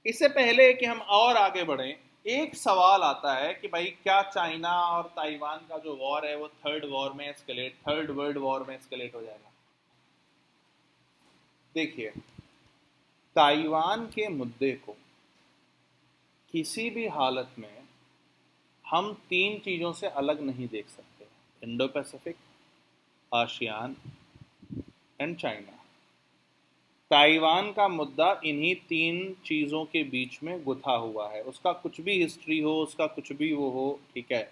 इससे पहले कि हम और आगे बढ़ें, एक सवाल आता है कि भाई क्या चाइना और ताइवान का जो वॉर है वो थर्ड वर्ल्ड वॉर में एस्केलेट हो जाएगा? देखिए, ताइवान के मुद्दे को किसी भी हालत में हम तीन चीज़ों से अलग नहीं देख सकते: Indo Pacific, ASEAN and China. Taiwan का मुद्दा इन्हीं तीन चीज़ों के बीच में गुथा हुआ है। उसका कुछ भी हिस्ट्री हो, उसका कुछ भी वो हो, ठीक है,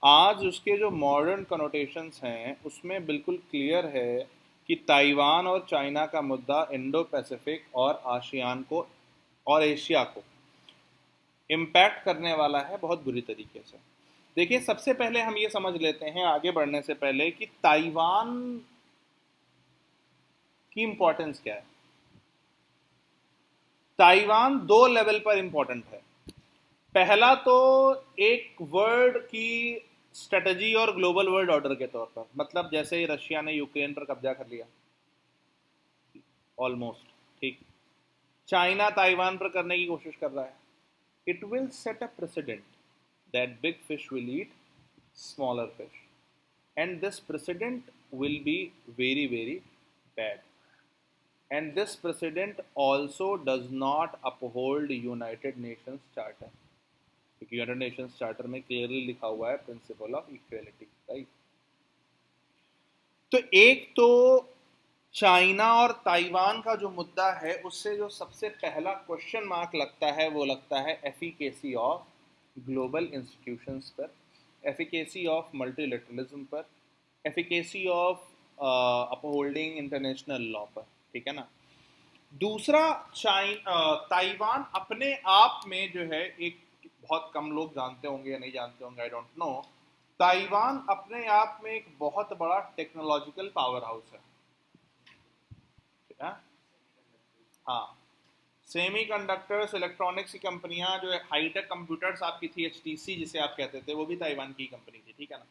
आज उसके जो मॉडर्न कनोटेशंस हैं उसमें बिल्कुल क्लियर है कि ताइवान और चाइना का मुद्दा इंडो पैसिफिक और आसियान को और एशिया को इम्पैक्ट करने वाला है बहुत बुरी तरीके से। देखिए, सबसे पहले हम ये समझ लेते हैं आगे बढ़ने से पहले कि ताइवान की इंपॉर्टेंस क्या है। ताइवान दो लेवल पर इंपॉर्टेंट है। पहला तो एक वर्ल्ड की स्ट्रेटजी और ग्लोबल वर्ल्ड ऑर्डर के तौर पर, मतलब जैसे ही रशिया ने यूक्रेन पर कब्जा कर लिया ऑलमोस्ट, ठीक, चाइना ताइवान पर करने की कोशिश कर रहा है। It will set a president that big fish will eat smaller fish, and this president will be very very bad, and this precedent also does not uphold United Nations charter, क्योंकि United Nations charter में clearly लिखा हुआ है principle of equality, right. तो एक तो China और Taiwan का जो मुद्दा है उससे जो सबसे पहला क्वेश्चन मार्क लगता है वो लगता है एफिकेसी ऑफ ग्लोबल इंस्टीट्यूशंस पर, एफिकेसी ऑफ मल्टीलेटरलिज्म पर, efficacy of upholding international law पर, ठीक है ना। दूसरा, ताइवान अपने आप में जो है, एक बहुत कम लोग जानते होंगे या नहीं जानते होंगे, आई डोंट नो, ताइवान अपने आप में एक बहुत बड़ा टेक्नोलॉजिकल पावर हाउस है, ठीक है। हाँ, सेमी कंडक्टर्स, इलेक्ट्रॉनिक्स की कंपनियां जो है, हाईटेक कंप्यूटर्स आपकी थी, एचटीसी जिसे आप कहते थे, वो भी ताइवान की कंपनी थी, ठीक है ना।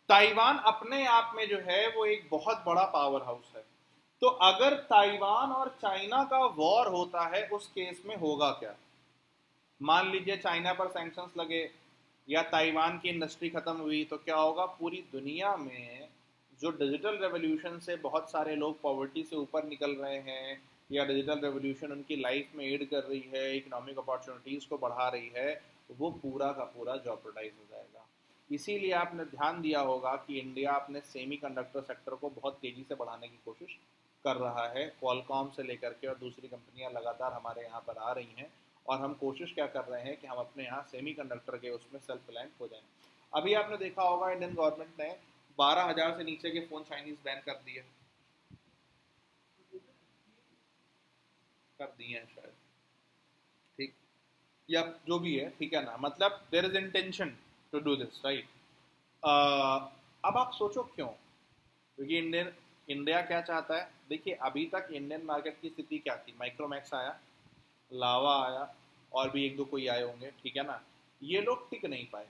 ताइवान अपने आप में जो है वो एक बहुत बड़ा पावर हाउस है। तो अगर ताइवान और चाइना का वॉर होता है उस केस में होगा क्या? मान लीजिए चाइना पर सैंक्शंस लगे या ताइवान की इंडस्ट्री खत्म हुई, तो क्या होगा? पूरी दुनिया में जो डिजिटल रेवोल्यूशन से बहुत सारे लोग पॉवर्टी से ऊपर निकल रहे हैं, या डिजिटल रेवोल्यूशन उनकी लाइफ में एड कर रही है, इकोनॉमिक अपॉर्चुनिटीज़ को बढ़ा रही है, वो पूरा का पूरा जॉपर्डाइज हो जाएगा। इसीलिए आपने ध्यान दिया होगा कि इंडिया अपने सेमी कंडक्टर सेक्टर को बहुत तेज़ी से बढ़ाने की कोशिश कर रहा है। क्वालकॉम से लेकर के और दूसरी कंपनियां लगातार हमारे यहाँ पर आ रही हैं, और हम कोशिश क्या कर रहे हैं कि हम अपने यहाँ सेमी कंडक्टर के उसमें सेल्फ रिलायंट हो जाएं। अभी आपने देखा होगा इंडियन गवर्नमेंट ने 12,000 से नीचे के फ़ोन चाइनीज़ बैन कर दिए हैं शायद, ठीक, या जो भी है, ठीक है ना। मतलब there is intention to do this, right. अब आप सोचो क्यों? क्योंकि इंडिया क्या चाहता है? देखिए, अभी तक इंडियन मार्केट की स्थिति क्या थी? माइक्रोमैक्स आया, लावा आया, और भी एक दो कोई आए होंगे, ठीक है ना। ये लोग टिक नहीं पाए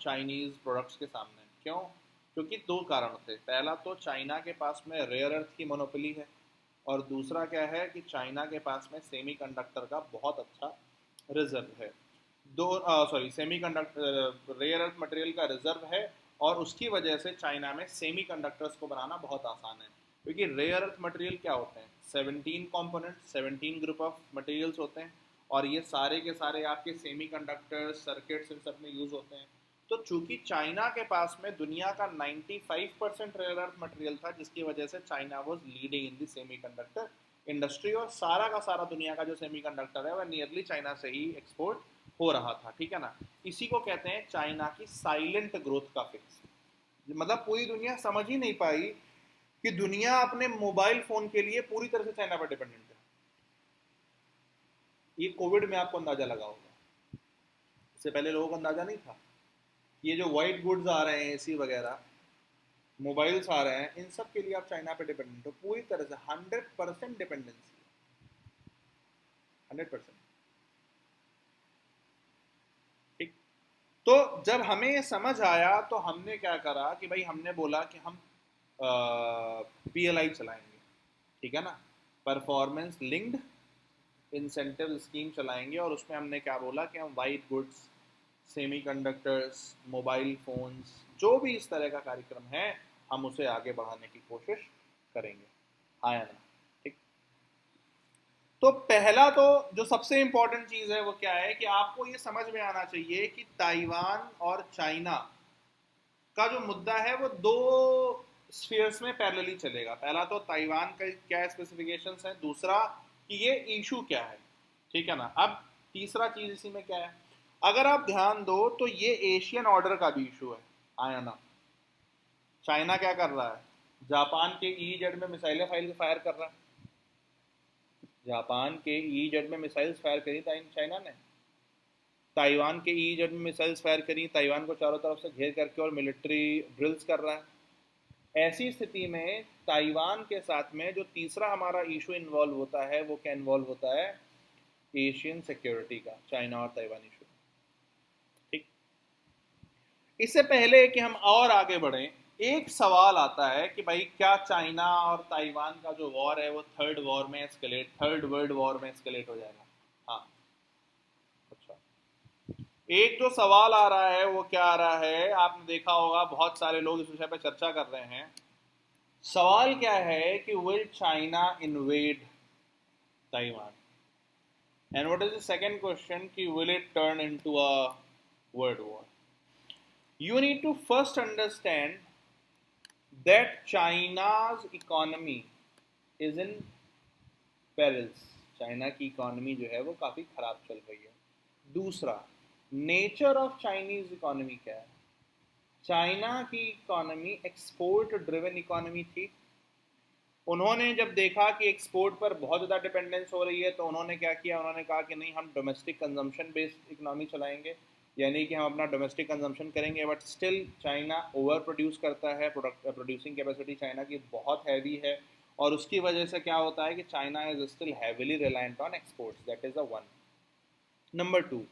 चाइनीज़ प्रोडक्ट्स के सामने। क्यों? क्योंकि दो कारण थे। पहला तो चाइना के पास में रेयर अर्थ की मोनोपोली है, और दूसरा क्या है कि चाइना के पास में सेमी कंडक्टर का बहुत अच्छा रिजर्व है। दो sorry semiconductor rare earth material का रिजर्व है, और उसकी वजह से चाइना में सेमी कंडक्टर्स को बनाना बहुत आसान है। क्योंकि रेयर अर्थ मटेरियल क्या होते हैं? 17 कंपोनेंट, 17 ग्रुप ऑफ मटेरियल्स होते हैं, और ये सारे के सारे आपके सेमी कंडक्टर्स, सर्किट्स, इन सब में यूज़ होते हैं। तो चूंकि चाइना के पास में दुनिया का 95% रेयर अर्थ मटेरियल था, जिसकी वजह से China was leading in the semi conductor industry, और सारा का सारा दुनिया का जो सेमी कंडक्टर है वह नियरली चाइना से ही एक्सपोर्ट हो रहा था, ठीक है ना। इसी को कहते हैं चाइना की साइलेंट ग्रोथ का फिक्स। मतलब पूरी दुनिया समझ ही नहीं पाई कि दुनिया अपने मोबाइल फोन के लिए पूरी तरह से चाइना पर डिपेंडेंट है। ये कोविड में आपको अंदाजा लगा होगा, इससे पहले लोगों को अंदाजा नहीं था। ये जो वाइट गुड्स आ रहे हैं, एसी वगैरह, मोबाइल्स आ रहे हैं, इन सब के लिए आप चाइना पे डिपेंडेंट हो पूरी तरह से। 100% डिपेंडेंसी, 100%, ठीक। तो जब हमें ये समझ आया तो हमने क्या करा कि भाई हमने बोला कि हम पीएलआई चलाएंगे, ठीक है ना, परफॉर्मेंस लिंक्ड इंसेंटिव स्कीम चलाएंगे और उसमें हमने क्या बोला कि हम white goods, semiconductors, mobile phones, जो भी इस तरह का कार्यक्रम है हम उसे आगे बढ़ाने की कोशिश करेंगे। हाँ या ना? ठीक। तो पहला तो जो सबसे इंपॉर्टेंट चीज है वो क्या है कि आपको ये समझ में आना चाहिए कि ताइवान और चाइना का जो मुद्दा है वो दो स्फीयर्स में पैरेलली चलेगा। पहला तो ताइवान का क्या स्पेसिफिकेशंस है, दूसरा कि ये इशू क्या है। ठीक है ना? अब तीसरा चीज इसी में क्या है, अगर आप ध्यान दो तो ये एशियन ऑर्डर का भी इशू है। आया ना? चाइना क्या कर रहा है, जापान के ईजेड में मिसाइलें फायर कर रहा है। जापान के ईजेड में मिसाइल्स फायर करी चाइना ने, ताइवान के ईजेड में मिसाइल्स फायर करी, ताइवान को चारों तरफ से घेर करके और मिलिट्री ड्रिल्स कर रहा है। ऐसी स्थिति में ताइवान के साथ में जो तीसरा हमारा इशू इन्वॉल्व होता है वो क्या इन्वॉल्व होता है, एशियन सिक्योरिटी का, चाइना और ताइवान इशू। ठीक। इससे पहले कि हम और आगे बढ़ें, एक सवाल आता है कि भाई क्या चाइना और ताइवान का जो वॉर है वो थर्ड वर्ल्ड वॉर में एस्केलेट हो जाएगा? हाँ। अच्छा, एक जो सवाल आ रहा है वो क्या आ रहा है, आपने देखा होगा बहुत सारे लोग इस विषय पर चर्चा कर रहे हैं। सवाल क्या है कि will China invade Taiwan, and what is the second question कि will it turn into a world war. You need to first understand that China's economy is in perils. China की इकोनॉमी जो है वो काफ़ी ख़राब चल रही है। दूसरा, नेचर ऑफ चाइनीज़ इकोनॉमी क्या है? चाइना की इकोनॉमी एक्सपोर्ट ड्रिवन इकोनॉमी थी। उन्होंने जब देखा कि एक्सपोर्ट पर बहुत ज़्यादा डिपेंडेंस हो रही है तो उन्होंने क्या किया, उन्होंने कहा कि नहीं, हम डोमेस्टिक कंजम्पशन बेस्ड इकोनॉमी चलाएंगे, यानी कि हम अपना डोमेस्टिक कंजम्पशन करेंगे। But still China over produce करता है, प्रोड्यूसिंग कैपेसिटी चाइना की बहुत हैवी है, और उसकी वजह से क्या होता है कि China is still heavily reliant on exports. That is the one. Number two,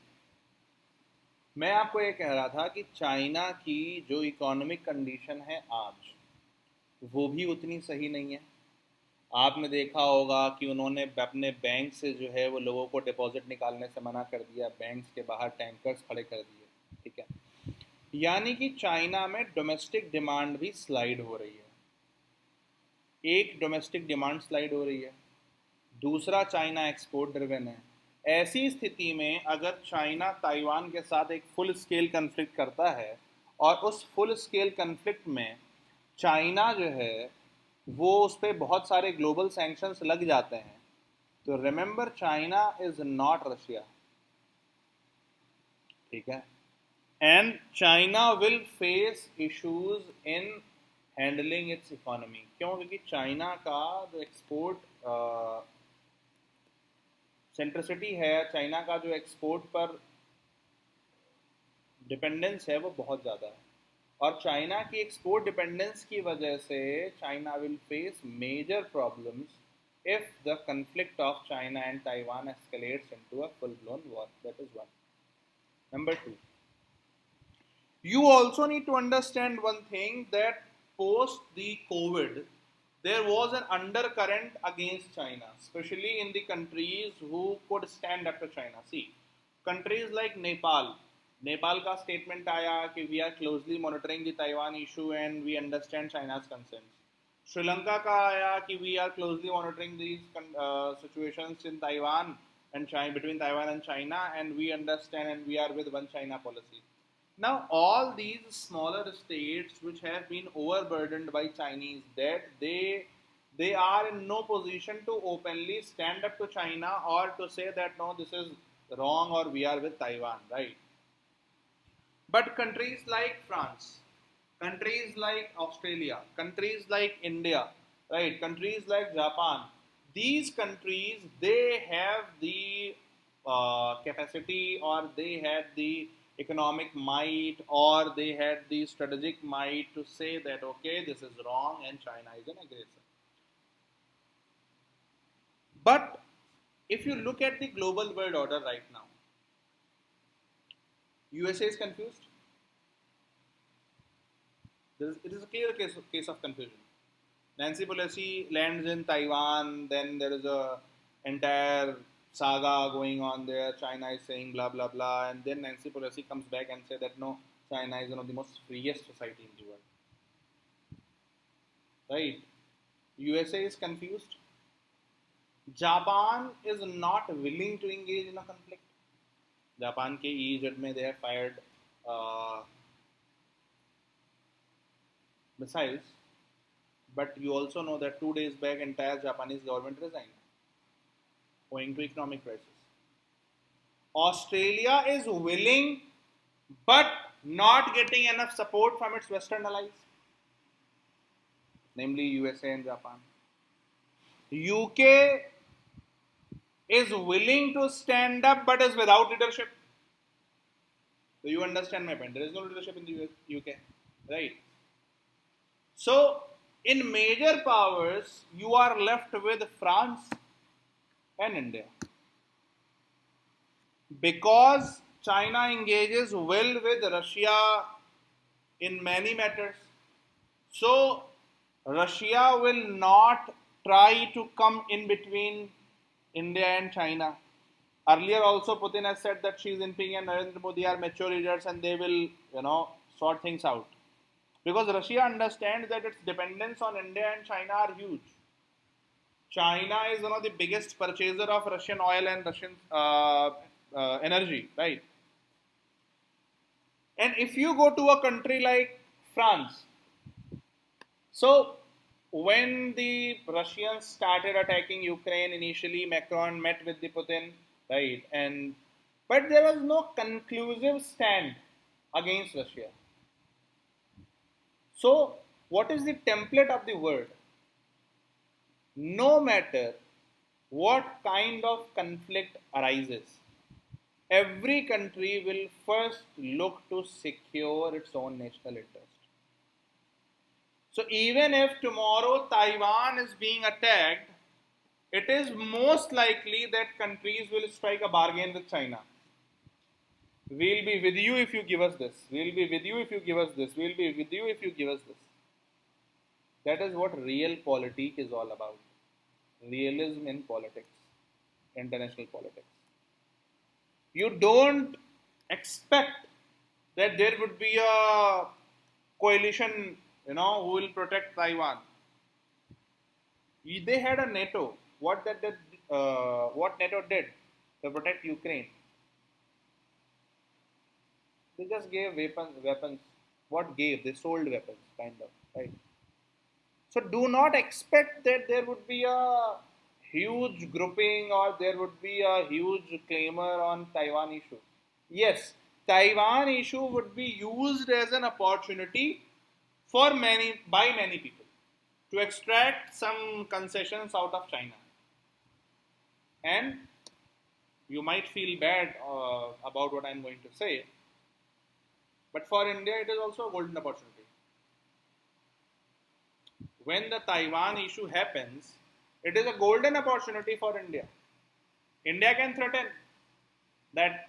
मैं आपको ये कह रहा था कि चाइना की जो इकोनॉमिक कंडीशन है आज, वो भी उतनी सही नहीं है। आपने देखा होगा कि उन्होंने अपने बैंक से जो है वो लोगों को डिपॉजिट निकालने से मना कर दिया, बैंक्स के बाहर टैंकर्स खड़े कर दिए। ठीक है, यानी कि चाइना में डोमेस्टिक डिमांड भी स्लाइड हो रही है। एक, डोमेस्टिक डिमांड स्लाइड हो रही है, दूसरा चाइना एक्सपोर्ट ड्रिवन है। ऐसी स्थिति में अगर चाइना ताइवान के साथ एक फुल स्केल कन्फ्लिक्ट करता है और उस फुल स्केल कन्फ्लिक्ट में चाइना जो है वो उस पर बहुत सारे ग्लोबल सैंक्शंस लग जाते हैं, तो remember China is not Russia. ठीक है, and China will face issues in handling it's economy. क्यों? क्योंकि चाइना का जो एक्सपोर्ट सेंट्रिसिटी है, चाइना का जो एक्सपोर्ट पर डिपेंडेंस है वो बहुत ज़्यादा है, और चाइना की एक्सपोर्ट डिपेंडेंस की वजह से China will face major problems if the conflict of China and Taiwan escalates into a full-blown war. That is one. Number two, you also need to understand one thing, that post the COVID, there was an undercurrent against China, especially in the countries who could stand up to China. See, countries like Nepal, Nepal का statement आया कि we are closely monitoring the Taiwan issue and we understand China's concerns. Sri Lanka का आया कि we are closely monitoring these situations in Taiwan and China, between Taiwan and China, and we understand and we are with one China policy. Now, all these smaller states which have been overburdened by Chinese debt, they are in no position to openly stand up to China or to say that no, this is wrong or we are with Taiwan, right? But countries like France, countries like Australia, countries like India, right, countries like Japan, these countries, they have the capacity, or they had the economic might, or they had the strategic might to say that okay, this is wrong and China is an aggressor. But if you look at the global world order right now, USA is confused. It is a clear case of confusion. Nancy Pelosi lands in Taiwan, then there is a entire saga going on there. China is saying blah blah blah, and then Nancy Pelosi comes back and say that no, China is one of the most freest society in the world. Right? USA is confused. Japan is not willing to engage in a conflict. Japan के EEZ में they have fired missiles, but you also know that 2 days back entire Japanese government resigned owing to economic crisis. Australia is willing but not getting enough support from its Western allies, namely USA and Japan. UK is willing to stand up but is without leadership. So you understand my point. There is no leadership in the UK, right? So in major powers, you are left with France and India. Because China engages well with Russia in many matters, so Russia will not try to come in between India and China. Earlier also Putin has said that Xi Jinping and Narendra Modi are mature leaders and they will, sort things out. Because Russia understands that its dependence on India and China are huge. China is one of the biggest purchaser of Russian oil and Russian energy, right? And if you go to a country like France, so when the Russians started attacking Ukraine initially, Macron met with the Putin, right? But there was no conclusive stand against Russia. So what is the template of the world? No matter what kind of conflict arises, every country will first look to secure its own national interest. So even if tomorrow Taiwan is being attacked, it is most likely that countries will strike a bargain with China. We'll be with you if you give us this. We'll be with you if you give us this. We'll be with you if you give us this. That is what real politics is all about. Realism in politics, international politics. You don't expect that there would be a coalition, who will protect Taiwan. They had a NATO. What NATO did to protect Ukraine? They just gave weapons. What gave? They sold weapons, kind of, right? So do not expect that there would be a huge grouping or there would be a huge clamor on Taiwan issue. Yes, Taiwan issue would be used as an opportunity by many people to extract some concessions out of China. And you might feel bad about what I'm going to say, but for India it is also a golden opportunity. When the Taiwan issue happens, it is a golden opportunity for India. India can threaten that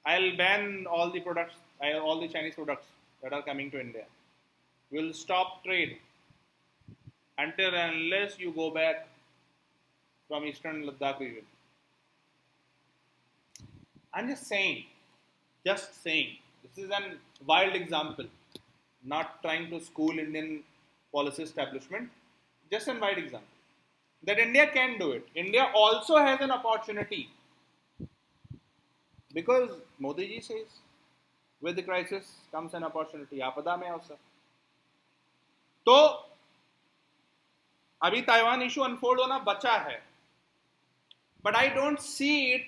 I'll ban all the Chinese products that are coming to India. We'll stop trade until and unless you go back from Eastern Ladakh region. I'm just saying. This is a wild example. Not trying to school Indian policy establishment. Just a wild example. That India can do it. India also has an opportunity. Because Modi ji says, with the crisis comes an opportunity. आपदा में अवसर. तो अभी Taiwan issue unfold होना बचा है. But I don't see it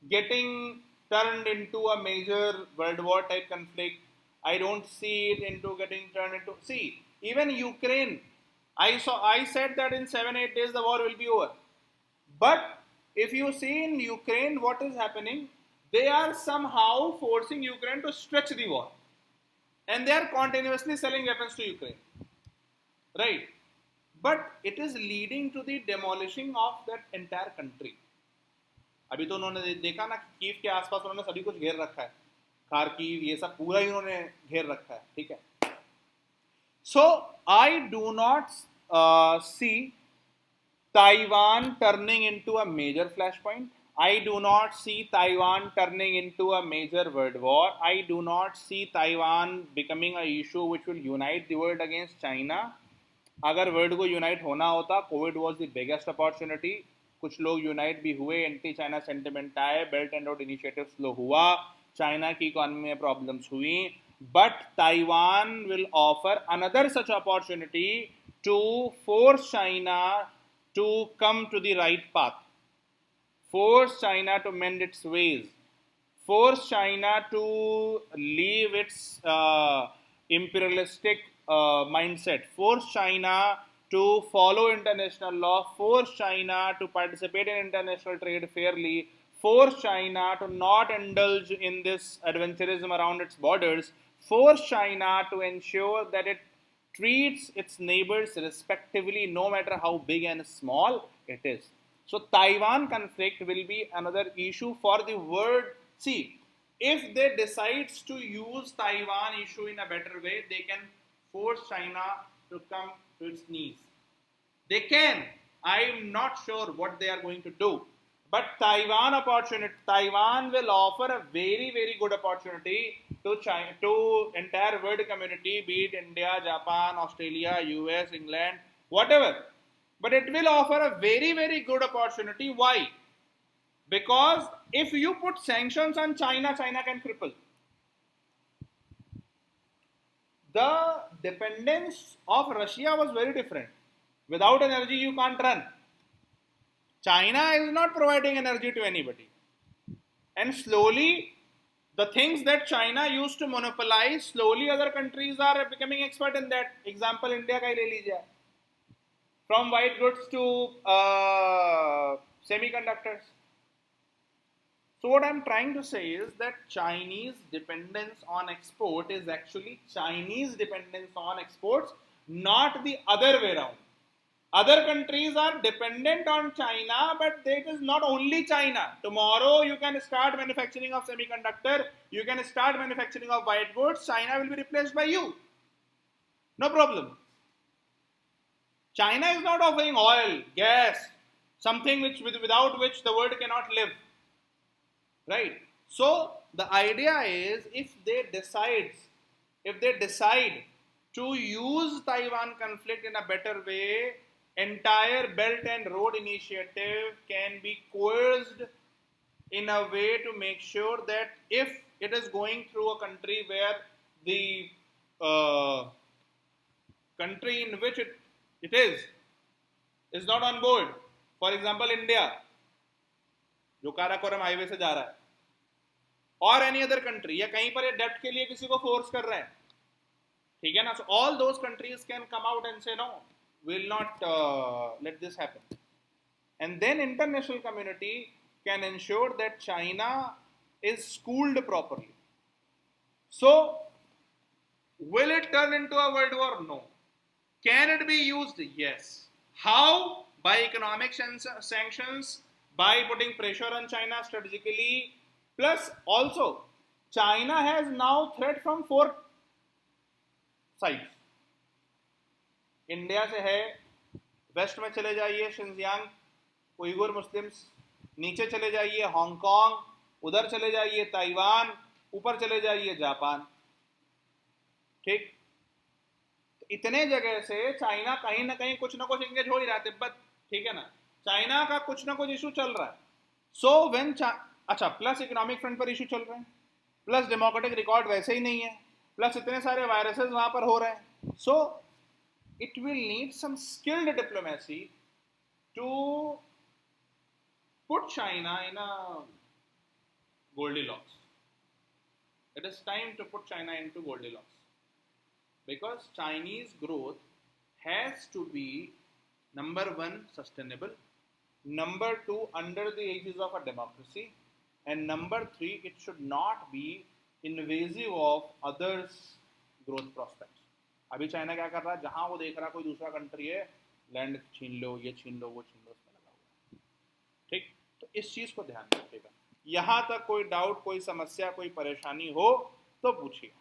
getting turned into a major world war type conflict. I don't see it into getting turned into. See, even Ukraine, I said that in 7-8 days the war will be over. But if you see in Ukraine what is happening, they are somehow forcing Ukraine to stretch the war. And they are continuously selling weapons to Ukraine. Right? But it is leading to the demolishing of that entire country. अभी तो उन्होंने देखा ना Kyiv के आसपास उन्होंने सभी कुछ घेर रखा है. खार्किव ये सब पूरा ही उन्होंने घेर रखा है. ठीक है. So I do not see Taiwan turning into a major flashpoint. I do not see Taiwan turning into a major world war. I do not see Taiwan becoming an issue which will unite the world against China. अगर world को unite होना होता, Covid was the biggest opportunity. कुछ लोग unite भी हुए, anti China sentiment आए, belt and road initiative slow हुआ, चाइना की इकोनॉमी में प्रॉब्लम्स हुई, but Taiwan will offer another such opportunity to force China to come to the right path, force China to mend its ways, force China to leave its imperialistic mindset, force China to follow international law, force China to participate in international trade fairly, force China to not indulge in this adventurism around its borders, force China to ensure that it treats its neighbors respectively, no matter how big and small it is. So Taiwan conflict will be another issue for the world. See, if they decides to use Taiwan issue in a better way, they can force China to come to its knees. They can. I'm not sure what they are going to do. But Taiwan will offer a very, very good opportunity to China, to entire world community, be it India, Japan, Australia, US, England, whatever. But it will offer a very, very good opportunity. Why? Because if you put sanctions on China, China can cripple. The dependence of Russia was very different. Without energy, you can't run. China is not providing energy to anybody. And slowly, the things that China used to monopolize, slowly other countries are becoming expert in that. Example, India ka hi le lijiye. From white goods to semiconductors. So what I'm trying to say is that Chinese dependence on export is actually Chinese dependence on exports, not the other way around. Other countries are dependent on China, but it is not only China. Tomorrow you can start manufacturing of semiconductor, you can start manufacturing of white goods, China will be replaced by you. No problem. China is not offering oil, gas, something without which the world cannot live. Right? So the idea is if they decide to use Taiwan conflict in a better way, entire Belt and Road Initiative can be coerced in a way to make sure that if it is going through a country where the country in which it is not on board, for example India, जो Karakoram highway से जा रहा है, और any other country, या कहीं पर ये डेप्ट के लिए किसी को फोर्स कर रहे हैं, ठीक है ना, so all those countries can come out and say no, will not let this happen, and then international community can ensure that China is schooled properly. So will it turn into a world war? No. Can it be used? Yes. How? By economic sanctions, by putting pressure on China strategically, plus also China has now threat from 4 sides. India से है, waste में चले जाइए Xinjiang, Uyghur Muslims, नीचे चले जाइए Hong Kong, उधर चले जाइए ताइवान, ऊपर चले जाइए जापान. ठीक, इतने जगह से चाइना कहीं ना कहीं कुछ ना कुछ इंगेज हो ही रहा है. तिब्बत, ठीक है ना, चाइना का कुछ ना कुछ इशू चल रहा है. सो व्हेन अच्छा, प्लस इकोनॉमिक फ्रंट पर इशू चल रहे हैं, प्लस डेमोक्रेटिक रिकॉर्ड वैसे ही नहीं है, प्लस इतने सारे वायरसेस वहां पर हो रहे हैं. सो it will need some skilled diplomacy to put China in a Goldilocks. It is time to put China into Goldilocks, because Chinese growth has to be number 1 sustainable, number 2 under the aegis of a democracy, and number 3 it should not be invasive of others' growth prospects. अभी China क्या कर रहा है, जहां वो देख रहा है कोई दूसरा कंट्री है, लैंड छीन लो, ये छीन लो, वो छीन लो, उसमें लगा हुआ है. ठीक, तो इस चीज को ध्यान रखिएगा. यहां तक कोई डाउट, कोई समस्या, कोई परेशानी हो तो पूछिए.